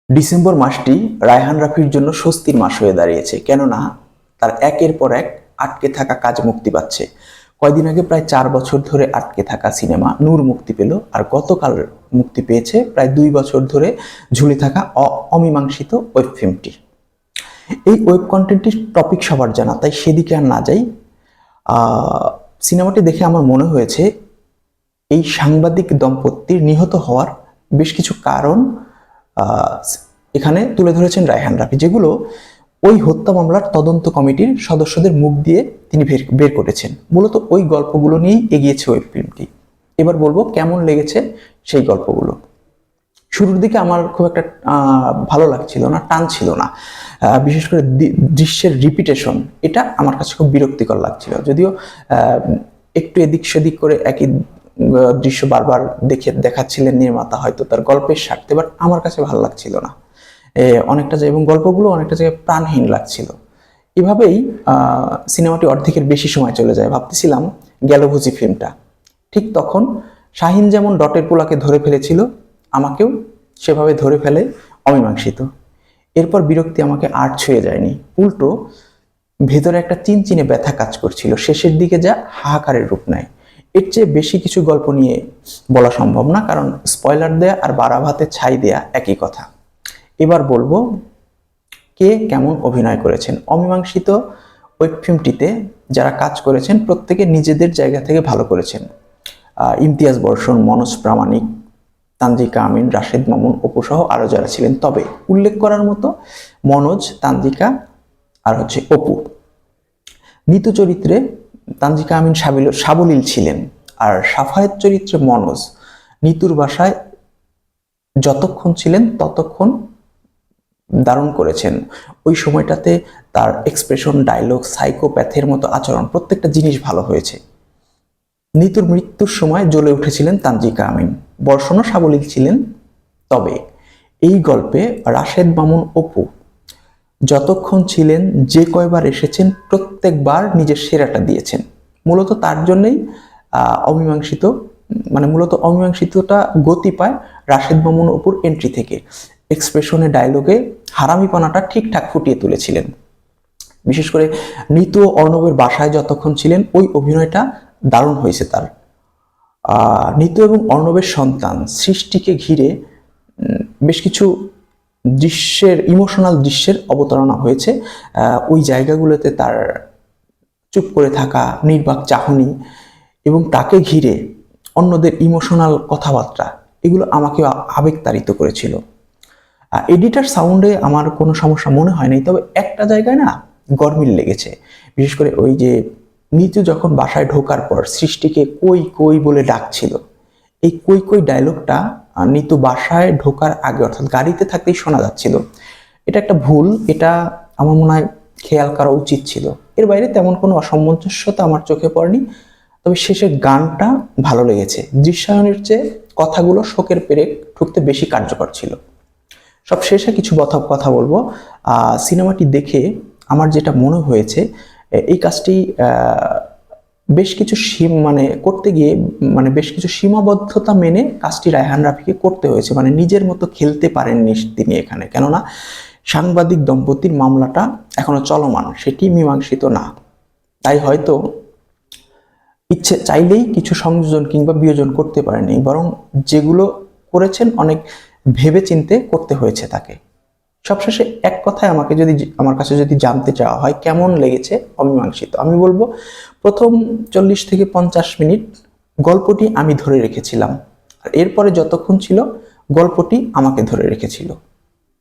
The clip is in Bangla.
ডিসেম্বর মাসটি রায়হান রাফির জন্য স্বস্তির মাস হয়ে দাঁড়িয়েছে, কেননা তার একের পর এক আটকে থাকা কাজ মুক্তি পাচ্ছে। কয়দিন আগে প্রায় 4 বছর ধরে আটকে থাকা সিনেমা নূর মুক্তি পেল, আর গতকাল মুক্তি পেয়েছে প্রায় 2 বছর ধরে ঝুলে থাকা অমীমাংসিত ওয়েব ফিল্মটি। এই ওয়েব কন্টেন্টটির টপিক সবার জানা, তাই সেদিকে আর না যাই। সিনেমাটি দেখে আমার মনে হয়েছে এই সাংবাদিক দম্পতির নিহত হওয়ার বেশ কিছু কারণ এখানে তুলে ধরেছেন রায়হান রাফি, যেগুলো ওই হত্যা মামলার তদন্ত কমিটির সদস্যদের মুখ দিয়ে তিনি বের করেছেন। মূলত ওই গল্পগুলো নিয়েই এগিয়েছে ওয়েব ফিল্মটি। এবার বলবো কেমন লেগেছে সেই গল্পগুলো। শুরুর দিকে আমার খুব একটা ভালো লাগছিল না, টান ছিল না। বিশেষ করে দৃশ্যের রিপিটেশন, এটা আমার কাছে খুব বিরক্তিকর লাগছিল। যদিও একটু এদিক সেদিক করে একই দৃশ্য বারবার দেখাচ্ছিলেন নির্মাতা, হয়তো তার গল্পের স্বার্থে, বাট আমার কাছে ভালো লাগছিল না অনেকটা, এবং গল্পগুলো অনেকটা জায়গায় প্রাণহীন লাগছিল। এভাবেই সিনেমাটি অর্ধেকের বেশি সময় চলে যায়। ভাবতেছিলাম গেল বুঝি ফিল্মটা। ঠিক তখন শাহিন যেমন ডটের পোলাকে ধরে ফেলেছিল, আমাকেও সেভাবে ধরে ফেলে অমীমাংসিত। এরপর বিরক্তি আমাকে আর ছুঁয়ে যায়নি, উল্টো ভেতরে একটা চিনচিনে ব্যথা কাজ করছিল। শেষের দিকে যা হাহাকারের রূপ নেয়। এর চেয়ে বেশি কিছু গল্প নিয়ে বলা সম্ভব না, কারণ স্পয়লার দেয়া আর বাড়া ভাতে ছাই দেয়া একই কথা। এবার বলবো কে কেমন অভিনয় করেছেন। অমীমাংসিত ওয়েব ফিল্মটিতে যারা কাজ করেছেন প্রত্যেকে নিজেদের জায়গা থেকে ভালো করেছেন। ইমতিয়াজ বর্ষণ, মনোজ প্রামাণিক, তানজিকা আমিন, রাশেদ মামুন, অপু সহ আরও যারা ছিলেন। তবে উল্লেখ করার মতো মনোজ, তানজিকা আর অপু। নিতু চরিত্রে তানজিকা আমিন সাবলীল ছিলেন, আর সাফায়েত চরিত্রে মনোজ নিতুর বাসায় যতক্ষণ ছিলেন ততক্ষণ দারুণ করেছেন। ওই সময়টাতে তার এক্সপ্রেশন, ডায়লগ, সাইকোপ্যাথের মতো আচরণ, প্রত্যেকটা জিনিস ভালো হয়েছে। নিতুর মৃত্যুর সময় জ্বলে উঠেছিলেন তানজিকা আমিন। বর্ষণও সাবলীল ছিলেন। তবে এই গল্পে রাশেদ মামুন, অপু যতক্ষণ ছিলেন, যে কয়বার এসেছেন, প্রত্যেকবার নিজের সেরাটা দিয়েছেন। মূলত তার জন্যই অমীমাংসিতটা গতি পায় রাশেদ মামুন, অপুর এন্ট্রি থেকে। এক্সপ্রেশনে, ডায়লগে হারামিপনাটা ঠিকঠাক ফুটিয়ে তুলেছিলেন। বিশেষ করে নিতু ও অর্ণবের বাসায় যতক্ষণ ছিলেন, ওই অভিনয়টা দারুণ হয়েছে তার। নিতু এবং অর্ণবের সন্তান সৃষ্টিকে ঘিরে বেশ কিছু ইমোশনাল দৃশ্যের অবতারণা হয়েছে। ওই জায়গাগুলোতে তার চুপ করে থাকা, নির্বাক চাহনি এবং তাকে ঘিরে অন্যদের ইমোশনাল কথাবার্তা, এগুলো আমাকে আবেগতাড়িত করেছিল। এডিটার সাউন্ডে আমার কোনো সমস্যা মনে হয় নাই, তবে একটা জায়গায় না গরমিল লেগেছে। বিশেষ করে ওই যে নিতু যখন বাসায় ঢোকার পর সৃষ্টিকে কই কই বলে ডাকছিল, এই কই কই ডায়লগটা নিতু বাসায় ঢোকার আগে, অর্থাৎ গাড়িতে থাকতেই শোনা যাচ্ছিল। এটা একটা ভুল, এটা আমার মনে হয় খেয়াল করা উচিত ছিল। এর বাইরে তেমন কোনো অসামঞ্জস্যতা আমার চোখে পড়েনি। তবে শেষের গানটা ভালো লেগেছে। দৃশ্যায়নের চেয়ে কথাগুলো শোকের পেরেক ঠুকতে বেশি কার্যকর ছিল। সব শেষে কিছু কথা বলবো। সিনেমাটি দেখে আমার যেটা মনে হয়েছে, এই কাজটি বেশ কিছু করতে গিয়ে বেশ কিছু সীমাবদ্ধতা মেনে কাজটি রায়হান রাফিকে করতে হয়েছে। নিজের মতো খেলতে পারেননি তিনি এখানে, কেননা সাংবাদিক দম্পতির মামলাটা এখনো চলমান, সেটি মীমাংসিত না। তাই হয়তো ইচ্ছে চাইলেই কিছু সংযোজন কিংবা বিয়োজন করতে পারেনি, বরং যেগুলো করেছেন অনেক ভেবে চিন্তে করতে হয়েছে তাকে। সবশেষে এক কথায় আমার কাছে যদি জানতে চাওয়া হয় কেমন লেগেছে অমীমাংসিত, আমি বলবো প্রথম 40 থেকে 50 মিনিট গল্পটি আমি ধরে রেখেছিলাম, আর এরপরে যতক্ষণ ছিল গল্পটি আমাকে ধরে রেখেছিল।